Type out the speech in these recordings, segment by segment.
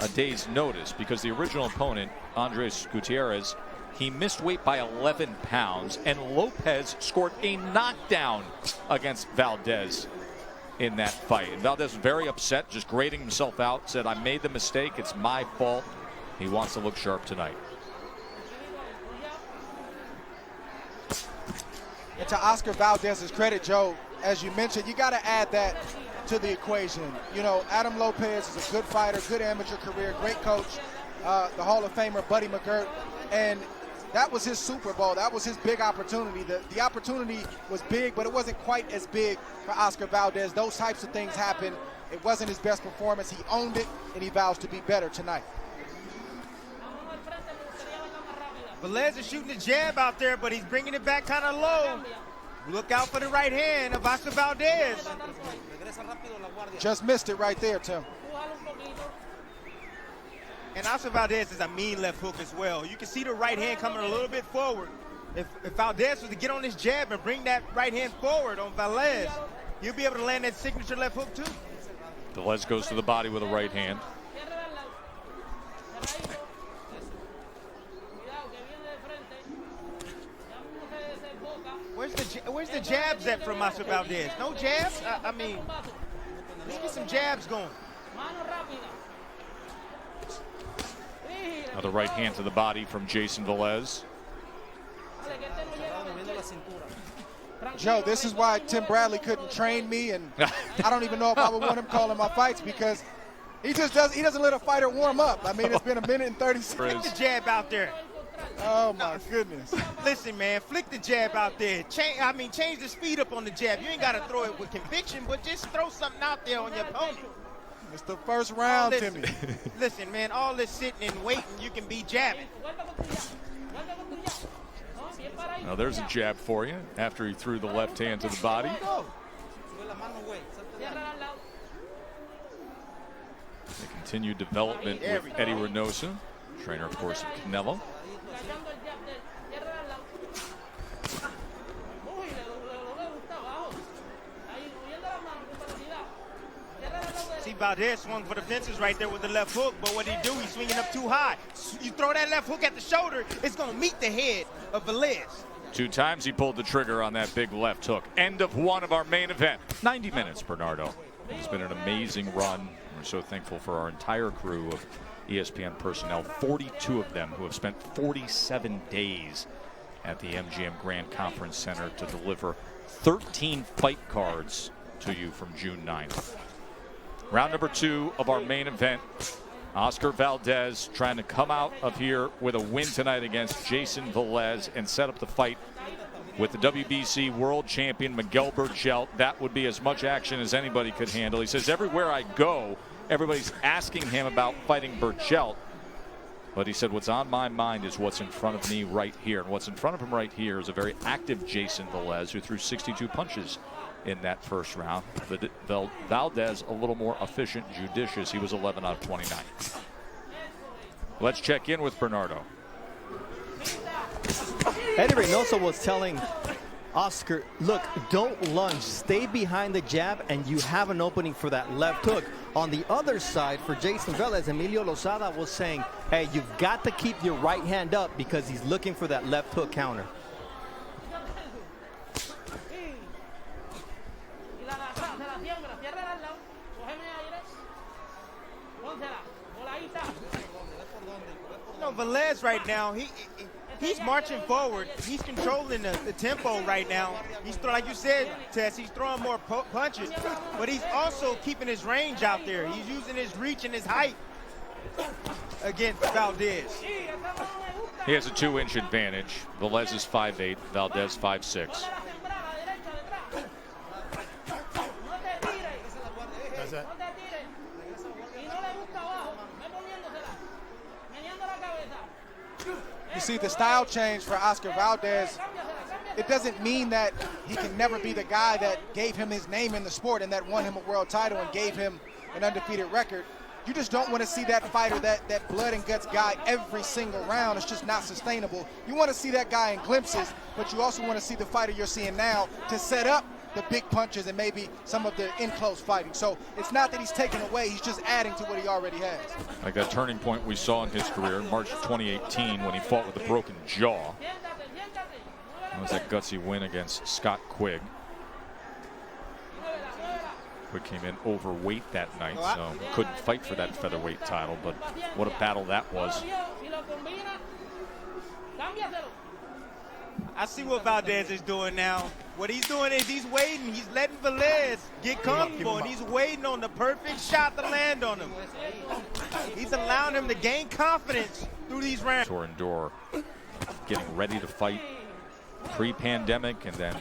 a day's notice because the original opponent, Andres Gutierrez, he missed weight by 11 pounds, and Lopez scored a knockdown against Valdez in that fight. And Valdez was very upset, just grading himself out, said, I made the mistake, it's my fault. He wants to look sharp tonight. And to Oscar Valdez's credit, Joe, as you mentioned, you got to add that to the equation. You know, Adam Lopez is a good fighter, good amateur career, great coach, the Hall of Famer Buddy McGirt, and that was his Super Bowl. That was his big opportunity. The opportunity was big, but it wasn't quite as big for Oscar Valdez. Those types of things happen. It wasn't his best performance. He owned it, and he vows to be better tonight. Velez is shooting the jab out there, but he's bringing it back kind of low. Look out for the right hand of Oscar Valdez. Just missed it right there, Tim. And Oscar Valdez is a mean left hook as well. You can see the right hand coming a little bit forward. If Valdez was to get on his jab and bring that right hand forward on Velez, he'll be able to land that signature left hook too. Velez goes to the body with a right hand. Where's the jabs at from Oscar Valdez? No jabs? I mean, let's get some jabs going. Another right hand to the body from Jayson Velez. Joe, this is why Tim Bradley couldn't train me, and I don't even know if I would want him calling my fights, because he doesn't let a fighter warm up. I mean, it's been a minute and 30 seconds. Flick the jab out there. Oh my goodness. Listen, man, flick the jab out there. Change the speed up on the jab. You ain't got to throw it with conviction, but just throw something out there on your opponent. It's the first round, Timmy. Listen, man, all this sitting and waiting, you can be jabbing. Now there's a jab for you after he threw the left hand to the body. The continued development with Eddie Reynoso, trainer, of course, of Canelo. See, Valdez swung for the fences right there with the left hook, but what did he do? He's swinging up too high. You throw that left hook at the shoulder, it's going to meet the head of Velez. 2 times he pulled the trigger on that big left hook. End of one of our main event. 90 minutes, Bernardo. It's been an amazing run. We're so thankful for our entire crew of ESPN personnel, 42 of them who have spent 47 days at the MGM Grand Conference Center to deliver 13 fight cards to you from June 9th. Round number 2 of our main event. Oscar Valdez trying to come out of here with a win tonight against Jayson Velez and set up the fight with the WBC world champion Miguel Berchelt. That would be as much action as anybody could handle. He says, everywhere I go, everybody's asking him about fighting Berchelt. But he said, what's on my mind is what's in front of me right here. And what's in front of him right here is a very active Jayson Velez, who threw 62 punches in that first round. Valdez a little more efficient, judicious. He was 11 out of 29. Let's check in with Bernardo. Eddie Reynoso was telling Oscar, look, don't lunge, stay behind the jab, and you have an opening for that left hook. On the other side, for Jayson Velez, Emilio Lozada was saying, hey, you've got to keep your right hand up because he's looking for that left hook counter. You know, Velez right now, he's marching forward. He's controlling the tempo right now. He's like you said, Tess, he's throwing more punches, but he's also keeping his range out there. He's using his reach and his height against Valdez. He has a 2-inch advantage. Velez is 5'8", Valdez 5'6". That's it. You see the style change for Oscar Valdez. It doesn't mean that he can never be the guy that gave him his name in the sport and that won him a world title and gave him an undefeated record. You just don't want to see that fighter, that blood and guts guy every single round. It's just not sustainable. You want to see that guy in glimpses, but you also want to see the fighter you're seeing now to set up the big punches and maybe some of the in-close fighting. So it's not that he's taking away, he's just adding to what he already has. Like that turning point we saw in his career in March 2018 when he fought with a broken jaw. That was that gutsy win against Scott Quigg. Quigg came in overweight that night, so couldn't fight for that featherweight title, but what a battle that was. I see what Valdez is doing now. What he's doing is he's waiting. He's letting Velez get comfortable, and he's waiting on the perfect shot to land on him. He's allowing him to gain confidence through these rounds. Endor getting ready to fight pre-pandemic and then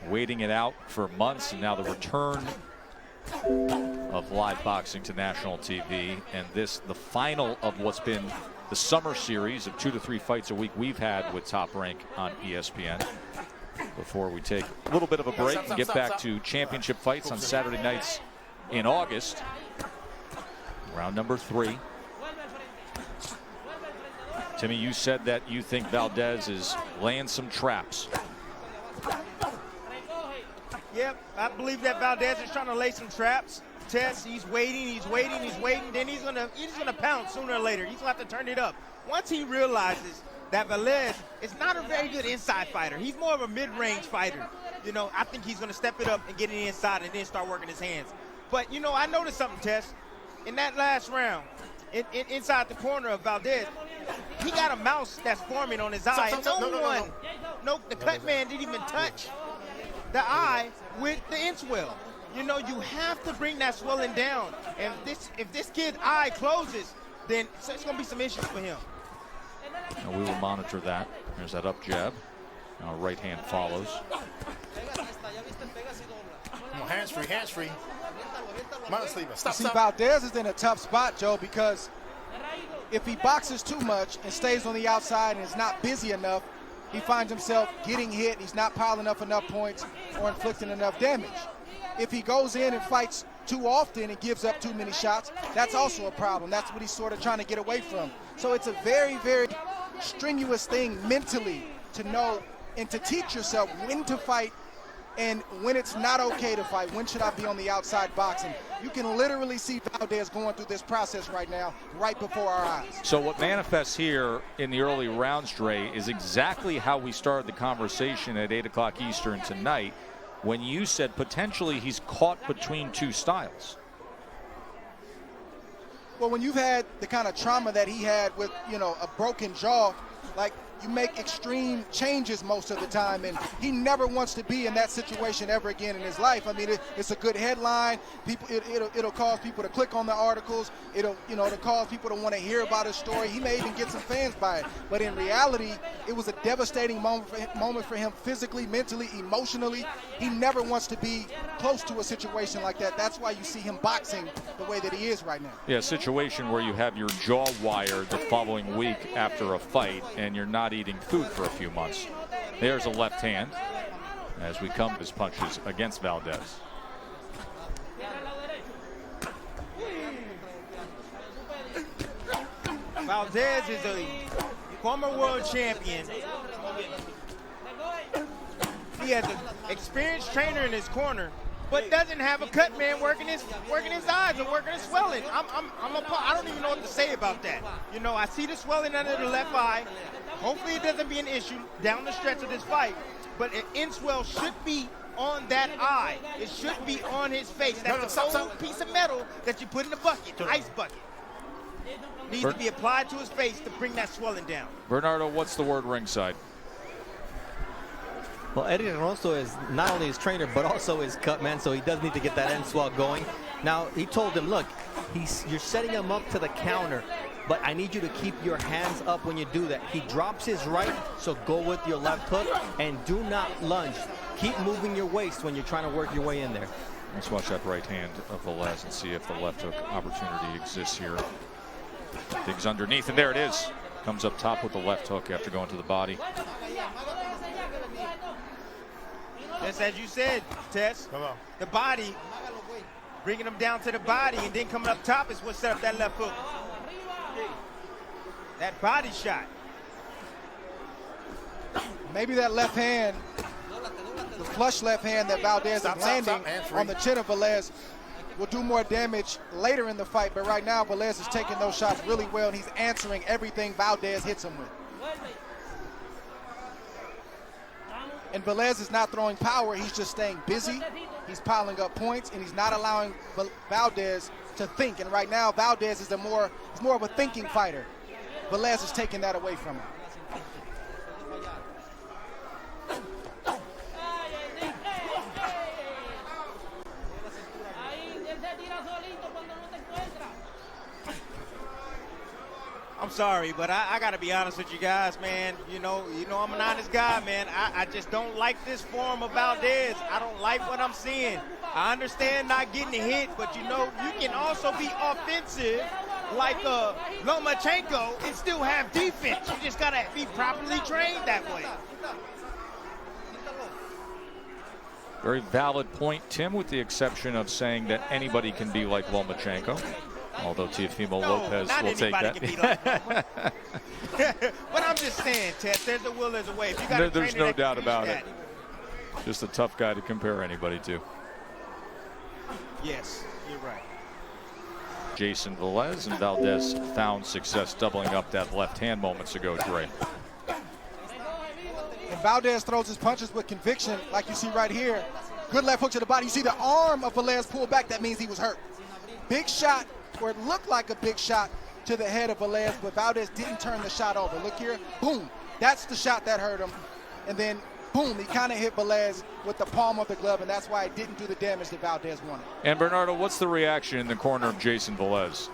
waiting it out for months, and now the return of live boxing to national TV, and this the final of what's been the summer series of 2 to 3 fights a week we've had with Top Rank on ESPN. Before we take a little bit of a break and get back to championship fights on Saturday nights in August. Round number 3. Timmy, you said that you think Valdez is laying some traps. Yep, I believe that Valdez is trying to lay some traps. Tess, he's waiting, then he's gonna pounce sooner or later. He's gonna have to turn it up. Once he realizes that Velez is not a very good inside fighter, he's more of a mid-range fighter. You know, I think he's gonna step it up and get it inside and then start working his hands. But you know, I noticed something, Tess. In that last round, inside the corner of Valdez, he got a mouse that's forming on his eye. The cut man didn't even touch the eye with the inswell. You know, you have to bring that swelling down. And if this kid's eye closes, then it's going to be some issues for him. And we will monitor that. There's that up jab. Now right hand follows. Hands free, hands free. See, Valdez is in a tough spot, Joe, because if he boxes too much and stays on the outside and is not busy enough, he finds himself getting hit. He's not piling up enough points or inflicting enough damage. If he goes in and fights too often and gives up too many shots, that's also a problem. That's what he's sort of trying to get away from. So it's a very, very strenuous thing mentally to know and to teach yourself when to fight and when it's not okay to fight. When should I be on the outside boxing? You can literally see Valdez going through this process right now, right before our eyes. So what manifests here in the early rounds, Dre, is exactly how we started the conversation at 8 o'clock Eastern tonight, when you said potentially he's caught between two styles. Well, when you've had the kind of trauma that he had with, you know, a broken jaw, like, you make extreme changes most of the time, and he never wants to be in that situation ever again in his life. I mean, it's a good headline. People, it'll cause people to click on the articles. It'll cause people to want to hear about his story. He may even get some fans by it. But in reality, it was a devastating moment for him physically, mentally, emotionally. He never wants to be close to a situation like that. That's why you see him boxing the way that he is right now. Yeah, a situation where you have your jaw wired the following week after a fight, and you're not eating food for a few months. There's a left hand as we come to his punches against Valdez. Valdez is a former world champion. He has an experienced trainer in his corner, but doesn't have a cut man working his eyes and working his swelling. I don't even know what to say about that. You know, I see the swelling under the left eye. Hopefully it doesn't be an issue down the stretch of this fight, but an inswell should be on that eye. It should be on his face. That's a old piece of metal that you put in the bucket, ice bucket. Needs to be applied to his face to bring that swelling down. Bernardo, what's the word ringside? Well, Eddie Reynoso is not only his trainer, but also his cut man, so he does need to get that end swell going. Now, he told him, look, you're setting him up to the counter, but I need you to keep your hands up when you do that. He drops his right, so go with your left hook, and do not lunge. Keep moving your waist when you're trying to work your way in there. Let's watch that right hand of Velez and see if the left hook opportunity exists here. Digs underneath, and there it is. Comes up top with the left hook after going to the body. Just as you said, Tess, the body, bringing him down to the body and then coming up top is what set up that left hook. That body shot. Maybe that left hand the flush left hand that Valdez is landing on the chin of Velez will do more damage later in the fight, but right now Velez is taking those shots really well, and he's answering everything Valdez hits him with. And Velez is not throwing power, he's just staying busy, he's piling up points, and he's not allowing Valdez to think. And right now Valdez is more of a thinking fighter. Velez is taking that away from him. I'm sorry, but I got to be honest with you guys, man. You know, I'm an honest guy, man. I just don't like this form of Valdez. I don't like what I'm seeing. I understand not getting hit, but, you know, you can also be offensive like Lomachenko and still have defense. You just got to be properly trained that way. Very valid point, Tim, with the exception of saying that anybody can be like Lomachenko. Although Teofimo Lopez will take that. Can be like but I'm just saying, Ted, there's a will, there's a way. If you got There's no doubt about it. Just a tough guy to compare anybody to. Yes, you're right. Jayson Velez, and Valdez found success doubling up that left hand moments ago, Dre. And Valdez throws his punches with conviction, like you see right here. Good left hook to the body. You see the arm of Velez pull back. That means he was hurt. Big shot, or it looked like a big shot to the head of Velez, but Valdez didn't turn the shot over. Look here, boom. That's the shot that hurt him. And then, boom, he kind of hit Velez with the palm of the glove, and that's why it didn't do the damage that Valdez wanted. And Bernardo, what's the reaction in the corner of Jayson Velez?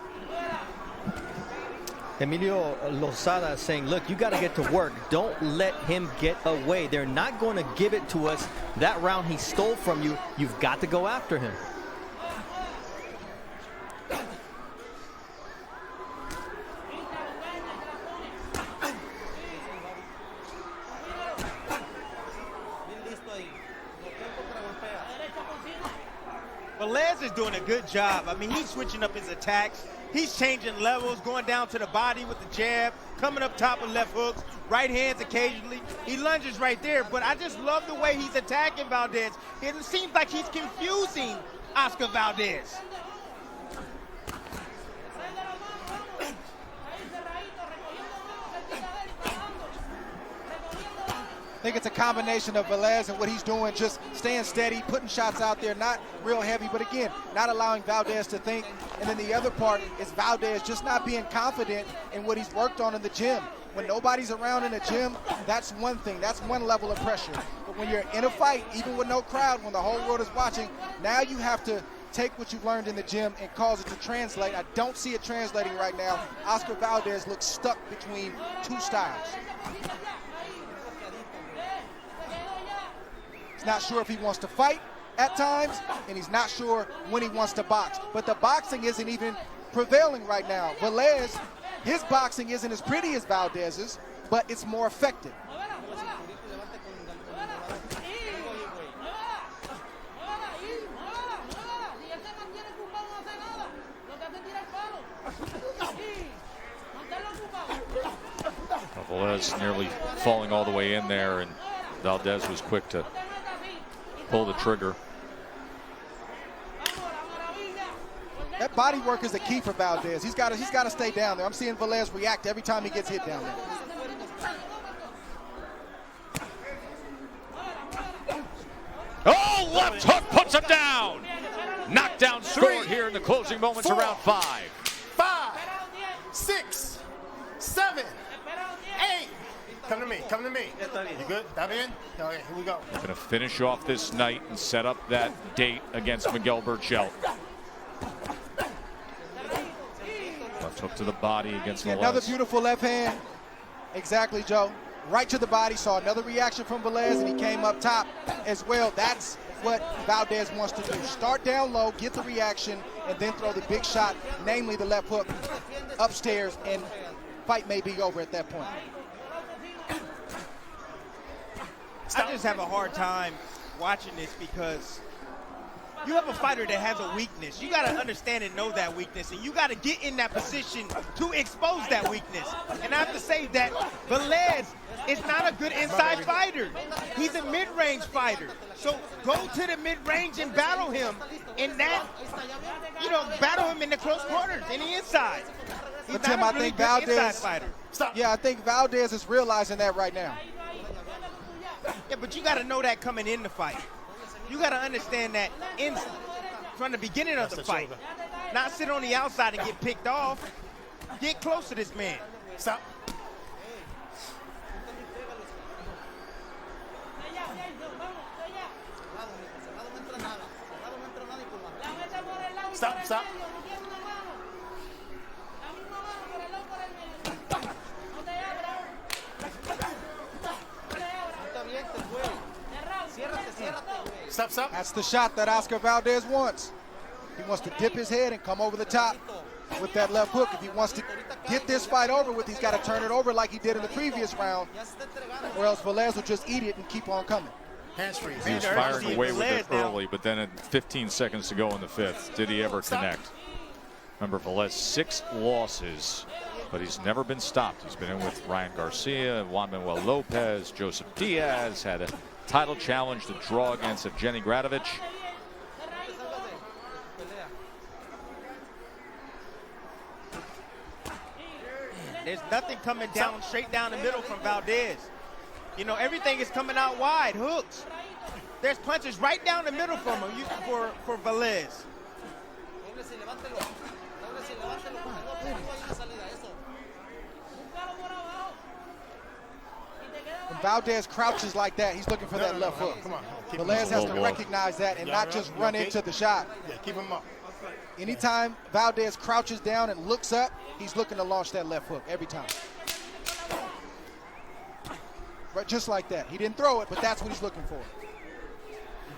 Emilio Lozada saying, look, you got to get to work. Don't let him get away. They're not going to give it to us. That round he stole from you, you've got to go after him. Velez is doing a good job. I mean, he's switching up his attacks. He's changing levels, going down to the body with the jab, coming up top with left hooks, right hands occasionally. He lunges right there, but I just love the way he's attacking Valdez. It seems like he's confusing Oscar Valdez. I think it's a combination of Velez and what he's doing, just staying steady, putting shots out there, not real heavy, but again, not allowing Valdez to think. And then the other part is Valdez just not being confident in what he's worked on in the gym. When nobody's around in the gym, that's one thing. That's one level of pressure. But when you're in a fight, even with no crowd, when the whole world is watching, now you have to take what you've learned in the gym and cause it to translate. I don't see it translating right now. Oscar Valdez looks stuck between two styles. He's not sure if he wants to fight at times, and he's not sure when he wants to box. But the boxing isn't even prevailing right now. Velez, his boxing isn't as pretty as Valdez's, but it's more effective. Velez nearly falling all the way in there, and Valdez was quick to pull the trigger. That body work is the key for Valdez. He's got to stay down there. I'm seeing Velez react every time he gets hit down there. Oh, left hook puts him down. Knockdown scored here in the closing moments of round 5. 5, 6, 7, 8. Come to me, come to me. You good? That in? Okay, here we go. Going to finish off this night and set up that date against Miguel Berchelt. Left hook to the body against Velez. Another beautiful left hand. Exactly, Joe. Right to the body. Saw another reaction from Velez, and he came up top as well. That's what Valdez wants to do. Start down low, get the reaction, and then throw the big shot, namely the left hook upstairs, and fight may be over at that point. I just have a hard time watching this because you have a fighter that has a weakness. You got to understand and know that weakness, and you got to get in that position to expose that weakness. And I have to say that Velez is not a good inside fighter. He's a mid-range fighter. So go to the mid-range and battle him in that, battle him in the close quarters, in the inside. He's But Tim, not I a really think good Valdez, inside fighter. yeah, I think Valdez is realizing that right now. Yeah, but you got to know that coming in the fight. You got to understand that from the beginning of the fight. Not sit on the outside and get picked off. Get close to this man. Stop. Stop, stop. Stop, stop. That's the shot that Oscar Valdez wants. He wants to dip his head and come over the top with that left hook. If he wants to get this fight over with, he's got to turn it over like he did in the previous round, or else Velez will just eat it and keep on coming. Hands free. He was firing away with it early, but then at 15 seconds to go in the fifth, did he ever connect? Remember, Velez 6 losses, but he's never been stopped. He's been in with Ryan Garcia, Juan Manuel Lopez, Joseph Diaz, had a title challenge to draw against Evgeny Gradovich. There's nothing coming down straight down the middle from Valdez. Everything is coming out wide, hooks. There's punches right down the middle from him for Velez. When Valdez crouches like that, he's looking for that left hook. Come on. Velez has to recognize that and not just run into the shot. Yeah, keep him up. Anytime Valdez crouches down and looks up, he's looking to launch that left hook every time. But just like that. He didn't throw it, but that's what he's looking for.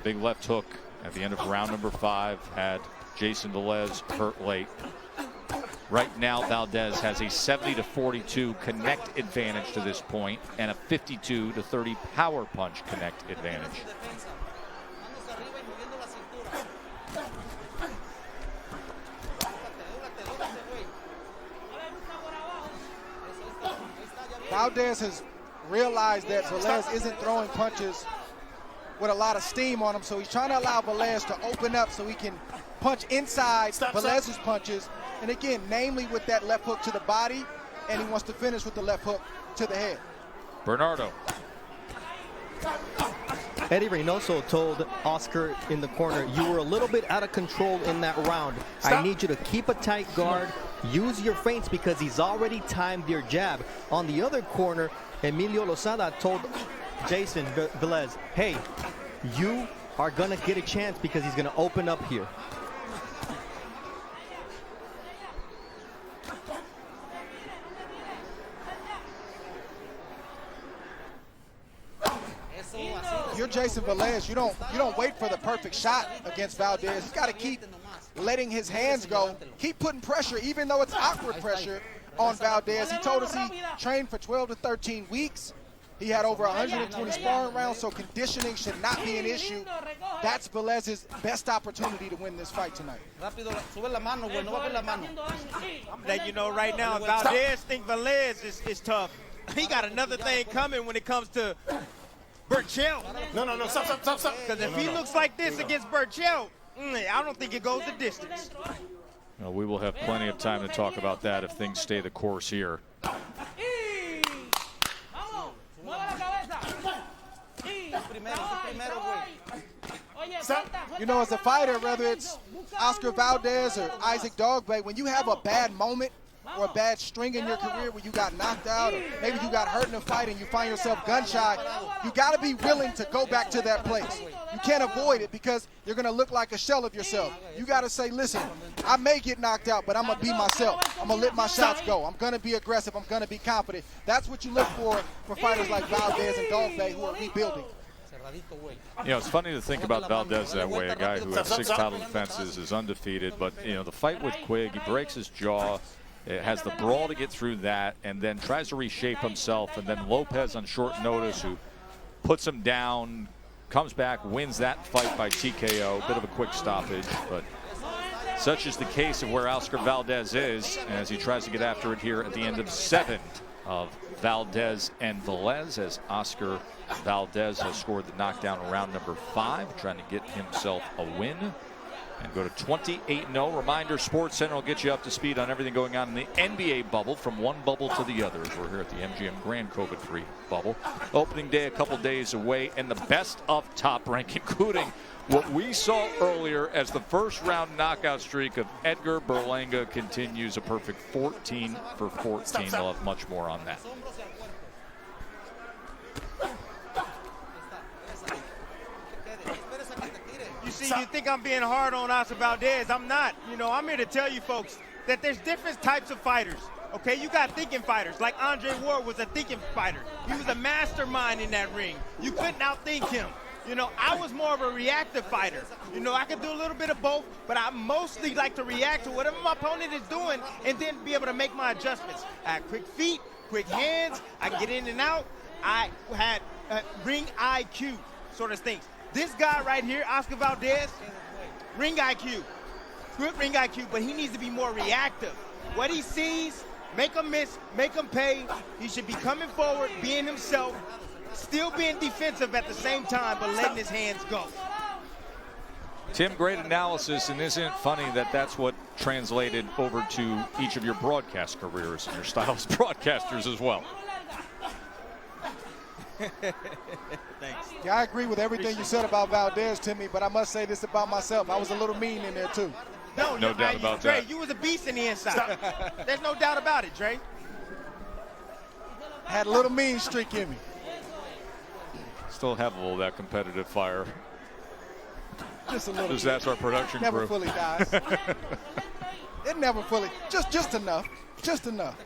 Big left hook at the end of round number 5 had Jayson Velez hurt late. Right now, Valdez has a 70-42 connect advantage to this point and a 52-30 power punch connect advantage. Valdez has realized that Velez isn't throwing punches with a lot of steam on him, so he's trying to allow Velez to open up so he can punch inside Velez's punches, and again, namely with that left hook to the body, and he wants to finish with the left hook to the head. Bernardo. Eddie Reynoso told Oscar in the corner, you were a little bit out of control in that round. I need you to keep a tight guard, use your feints because he's already timed your jab. On the other corner, Emilio Lozada told Jayson Velez, hey, you are going to get a chance because he's going to open up here. You're Jayson Velez. You don't wait for the perfect shot against Valdez. He's got to keep letting his hands go, keep putting pressure, even though it's awkward pressure on Valdez. He told us he trained for 12 to 13 weeks. He had over 120 sparring rounds, so conditioning should not be an issue. That's Velez's best opportunity to win this fight tonight. I'm letting you know right now, Valdez think Velez is tough. He got another thing coming when it comes to Burchell. No, stop. Because if he looks like this against Burchell, I don't think it goes the distance. We will have plenty of time to talk about that if things stay the course here. You know, as a fighter, whether it's Oscar Valdez or Isaac Dogbay, when you have a bad moment or a bad string in your career where you got knocked out or maybe you got hurt in a fight and you find yourself gun shy, you got to be willing to go back to that place. You can't avoid it because you're going to look like a shell of yourself. You got to say, listen, I may get knocked out, but I'm going to be myself. I'm going to let my shots go. I'm going to be aggressive. I'm going to be confident. That's what you look for fighters like Valdez and Dogbay who are rebuilding. You know, it's funny to think about Valdez that way, a guy who has 6 title defenses, is undefeated, but, you know, the fight with Quigg, he breaks his jaw, has the brawl to get through that, and then tries to reshape himself, and then Lopez on short notice, who puts him down, comes back, wins that fight by TKO. Bit of a quick stoppage, but such is the case of where Oscar Valdez is as he tries to get after it here at the end of 7 of Valdez and Velez, as Oscar Valdez has scored the knockdown in round number 5, trying to get himself a win and go to 28-0. Reminder, SportsCenter will get you up to speed on everything going on in the NBA bubble from one bubble to the other. We're here at the MGM Grand COVID-free bubble. Opening day a couple days away, and the best of Top Rank, including what we saw earlier as the first round knockout streak of Edgar Berlanga continues, a perfect 14 for 14. They'll have much more on that. You think I'm being hard on Oscar Valdez. I'm not. You know, I'm here to tell you folks that there's different types of fighters. Okay, you got thinking fighters, like Andre Ward was a thinking fighter. He was a mastermind in that ring. You couldn't outthink him. You know, I was more of a reactive fighter. You know, I could do a little bit of both, but I mostly like to react to whatever my opponent is doing and then be able to make my adjustments. I had quick feet, quick hands. I get in and out. I had ring IQ sort of things. This guy right here, Oscar Valdez, ring IQ, good ring IQ, but he needs to be more reactive. What he sees, make him miss, make him pay. He should be coming forward, being himself, still being defensive at the same time, but letting his hands go. Tim, great analysis, and isn't it funny that that's what translated over to each of your broadcast careers and your style as broadcasters as well? Thanks. Yeah, I agree with everything you said about Valdez, Timmy, but I must say this about myself. I was a little mean in there, too. No doubt about Dre, that. you was a beast in the inside. There's no doubt about it, Dre. Had a little mean streak in me. Still have a little of that competitive fire. Just a little Because bit. that's our production Never crew. fully dies. It never fully, just enough, just enough.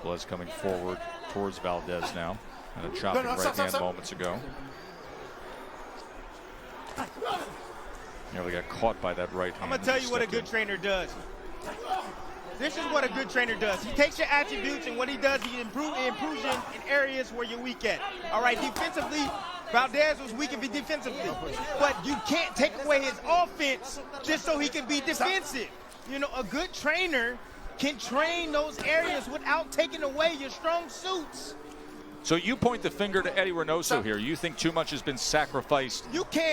Velez coming forward towards Valdez now, and a chopping right hand moments ago. Nearly got caught by that right hand. I'm gonna tell you what a good trainer does. This is what a good trainer does. He takes your attributes, and what he does, he improves you in areas where you're weak at. All right, defensively, Valdez was weak defensively, but you can't take away his offense just so he can be defensive. You know, a good trainer can train those areas without taking away your strong suits. So you point the finger to Eddie Reynoso here. You think too much has been sacrificed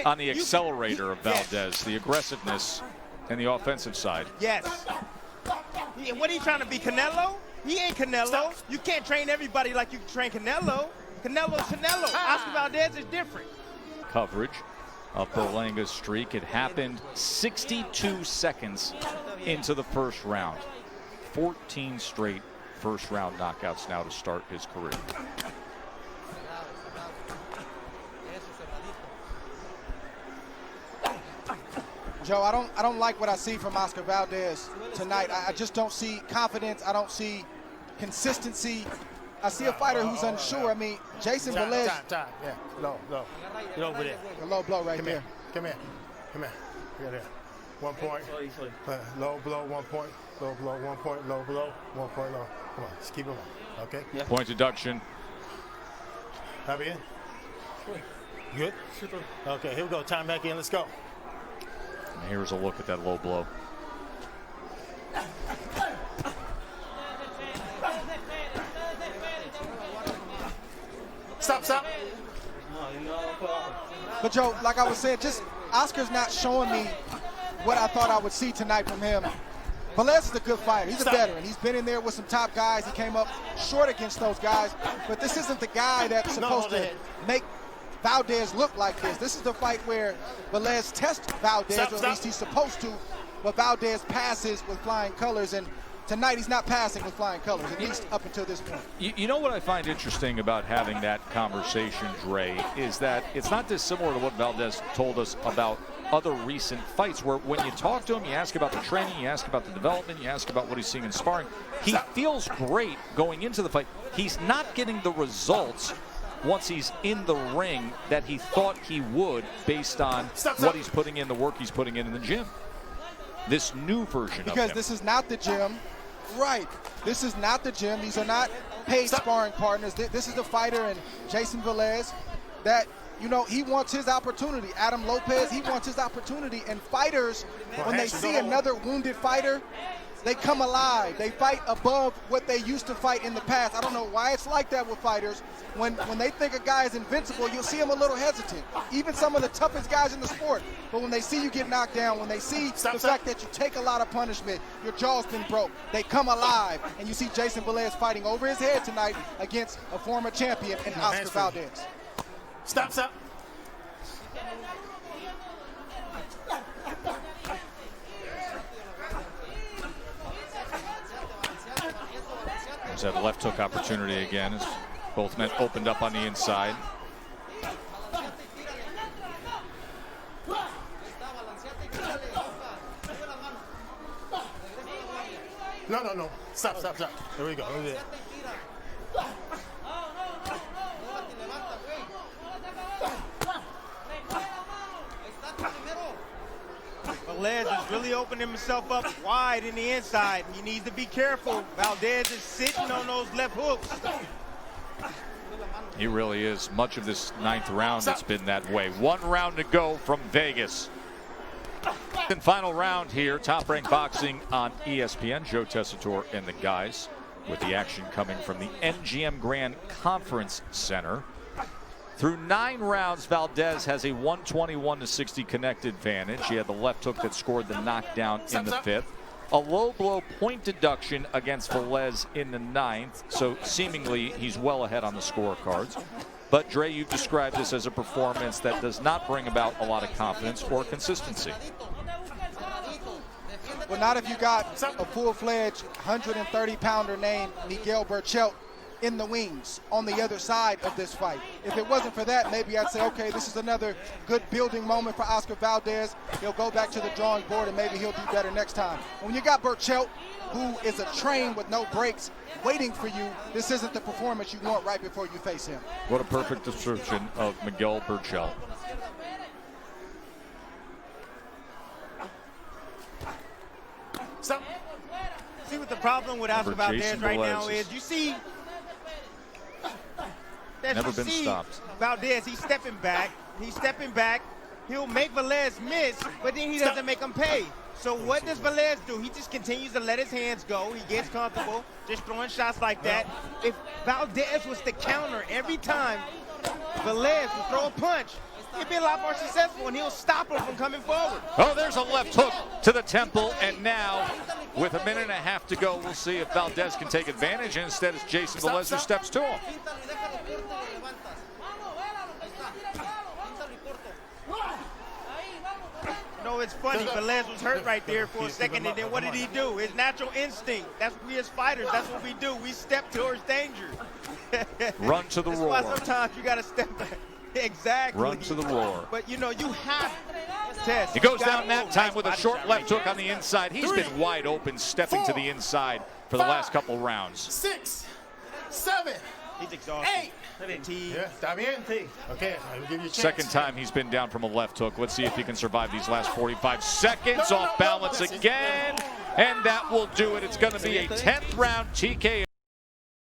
on the accelerator of Valdez, the aggressiveness and the offensive side. Yes. What are you trying to be, Canelo? He ain't Canelo. You can't train everybody like you can train Canelo. Canelo's Canelo. Oscar Valdez is different. Coverage of Berlanga's streak. It happened 62 seconds into the first round. 14 straight first round knockouts now to start his career. Joe, I don't like what I see from Oscar Valdez tonight. I just don't see confidence. I don't see consistency. I see a fighter who's unsure. I mean, Jayson Velez. Time. Yeah, low. Get over there. A low blow right there. Come here. Here. 1 point. Low blow, 1 point. Low blow, 1 point. Low blow, 1 point low. Come on, just keep it on. Okay? Yeah. Point deduction. Have in. Good? Okay, here we go. Time back in. Let's go. And here's a look at that low blow. Stop. But Joe, like I was saying, just Oscar's not showing me what I thought I would see tonight from him. Velez is a good fighter. He's a veteran. He's been in there with some top guys. He came up short against those guys. But this isn't the guy that's supposed to make Valdez look like this. This is the fight where Velez tests Valdez, or at least he's supposed to. But Valdez passes with flying colors. And tonight he's not passing with flying colors, at least up until this point. You know what I find interesting about having that conversation, Dre, is that it's not dissimilar to what Valdez told us about other recent fights, where when you talk to him, you ask about the training, you ask about the development, you ask about what he's seeing in sparring. He feels great going into the fight. He's not getting the results once he's in the ring that he thought he would, based on what he's putting in, the work he's putting in the gym. This new version of him. Because this is not the gym. Right. This is not the gym. These are not paid sparring partners. This is the fighter in Jayson Velez that, you know, he wants his opportunity. Adam Lopez, he wants his opportunity. And fighters, when they see another wounded fighter, they come alive. They fight above what they used to fight in the past. I don't know why it's like that with fighters. When they think a guy is invincible, you'll see him a little hesitant. Even some of the toughest guys in the sport. But when they see you get knocked down, when they see the fact that you take a lot of punishment, your jaw's been broke, they come alive. And you see Jayson Velez fighting over his head tonight against a former champion in Oscar Valdez. Stop. There's that left hook opportunity again as both men opened up on the inside. No. Stop. There we go. Velez is really opening himself up wide in the inside. He needs to be careful. Valdez is sitting on those left hooks. He really is. Much of this 9th round, it's been that way. 1 round to go from Vegas. And final round here, Top Rank Boxing on ESPN. Joe Tessitore and the guys with the action coming from the MGM Grand Conference Center. Through 9 rounds, Valdez has a 121-60 connect advantage. He had the left hook that scored the knockdown in the 5th. A low blow point deduction against Velez in the 9th, so seemingly he's well ahead on the scorecards. But Dre, you've described this as a performance that does not bring about a lot of confidence or consistency. Well, not if you got a full-fledged 130-pounder named Miguel Berchelt in the wings on the other side of this fight. If it wasn't for that, maybe I'd say, okay, this is another good building moment for Oscar Valdez. He'll go back to the drawing board and maybe he'll do better next time. When you got Berchelt, who is a train with no breaks, waiting for you, this isn't the performance you want right before you face him. What a perfect description of Miguel Berchelt. Stop. See what the problem with Oscar Valdez right now is? You see, never been stopped. Valdez, he's stepping back. He'll make Velez miss, but then he doesn't make him pay. So what does Velez do? He just continues to let his hands go. He gets comfortable, just throwing shots like that. If Valdez was to counter every time Velez would throw a punch, he'd be a lot more successful, and he'll stop him from coming forward. Oh, there's a left hook to the temple, and now, with 1.5 minutes to go, we'll see if Valdez can take advantage, and instead it's Jayson Velez who steps to him. No, it's funny. Velez was hurt right there for a second, and then what did he do? His natural instinct. That's we as fighters. That's what we do. We step towards danger. Run to the roar. That's why sometimes you got to step back. Exactly. Run to the roar. But you know, you have Tess. He goes down that time with a short left hook on the inside. He's been wide open, stepping to the inside for the last couple rounds. 6, 7. He's exhausted. 8. Yeah, está bien. Okay, I'll give you a chance. Second time he's been down from a left hook. Let's see if he can survive these last 45 seconds. Off balance again, and that will do it. It's going to be a 10th round TKO.